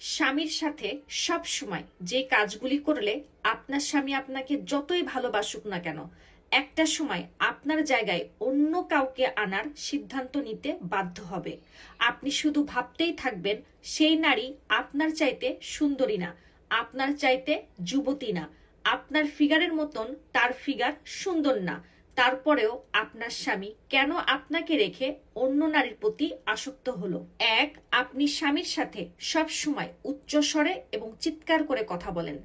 স্বামীর সাথে সব সময় যে কাজগুলি করলে আপনার স্বামী আপনাকে যতই ভালোবাসুক না কেন একটা সময় আপনার জায়গায় অন্য কাউকে আনার সিদ্ধান্ত নিতে বাধ্য হবে। আপনি শুধু ভাবতেই থাকবেন সেই নারী আপনার চাইতে সুন্দরী না, আপনার চাইতে যুবতী না, আপনার ফিগারের মতন তার ফিগার সুন্দর না, তারপরেও আপনার স্বামী কেন আপনাকে রেখে অন্য নারীর প্রতি আসক্ত হলো। এক, আপনি স্বামীর সাথে সব সময় উচ্চ স্বরে এবং চিৎকার করে কথা বলেন,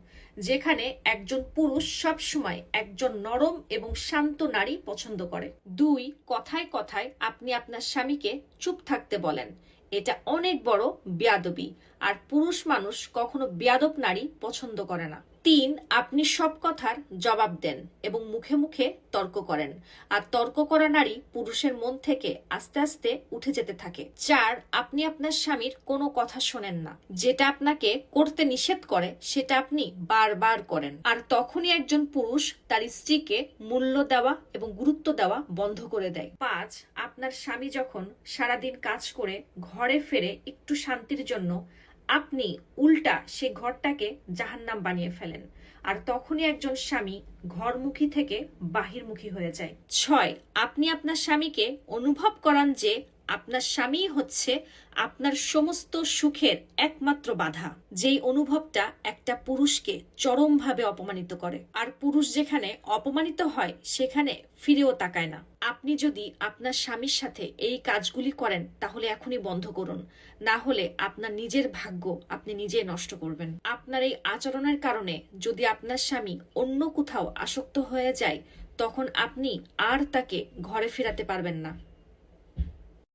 যেখানে একজন পুরুষ সব সময় একজন নরম এবং শান্ত নারী পছন্দ করে। দুই, কথায় কথায় আপনি আপনার স্বামীকে চুপ থাকতে বলেন, এটা অনেক বড় বেয়াদবি, আর পুরুষ মানুষ কখনো বেয়াদব নারী পছন্দ করে না। তিন, আপনি সব কথার জবাব দেন এবং মুখে মুখে তর্ক করেন, আর তর্ক করা নারী পুরুষের মন থেকে আস্তে আস্তে উঠে যেতে থাকে। চার, আপনি আপনার স্বামীর কোনো কথা শোনেন না, যেটা আপনাকে করতে নিষেধ করে সেটা আপনি বারবার করেন, আর তখনই একজন পুরুষ তার স্ত্রীকে মূল্য দেওয়া এবং গুরুত্ব দেওয়া বন্ধ করে দেয়। পাঁচ, আপনার স্বামী যখন সারাদিন কাজ করে ঘরে ফেরে একটু শান্তির জন্য, আপনি উল্টা সে ঘরটাকে জাহান্নাম বানিয়ে ফেলেন, আর তখনই একজন স্বামী ঘরমুখী থেকে বাহিরমুখী হয়ে যায়। ছয়, আপনি আপনার স্বামীকে অনুভব করান যে আপনার স্বামী হচ্ছে আপনার সমস্ত সুখের একমাত্র বাধা, যেই অনুভবটা একটা পুরুষকে চরমভাবে অপমানিত করে, আর পুরুষ যেখানে অপমানিত হয় সেখানে ফিরেও তাকায় না। আপনি যদি আপনার স্বামীর সাথে এই কাজগুলি করেন তাহলে এখনই বন্ধ করুন, না হলে আপনার নিজের ভাগ্য আপনি নিজেই নষ্ট করবেন। আপনার এই আচরণের কারণে যদি আপনার স্বামী অন্য কোথাও আসক্ত হয়ে যায়, তখন আপনি আর তাকে ঘরে ফেরাতে পারবেন না।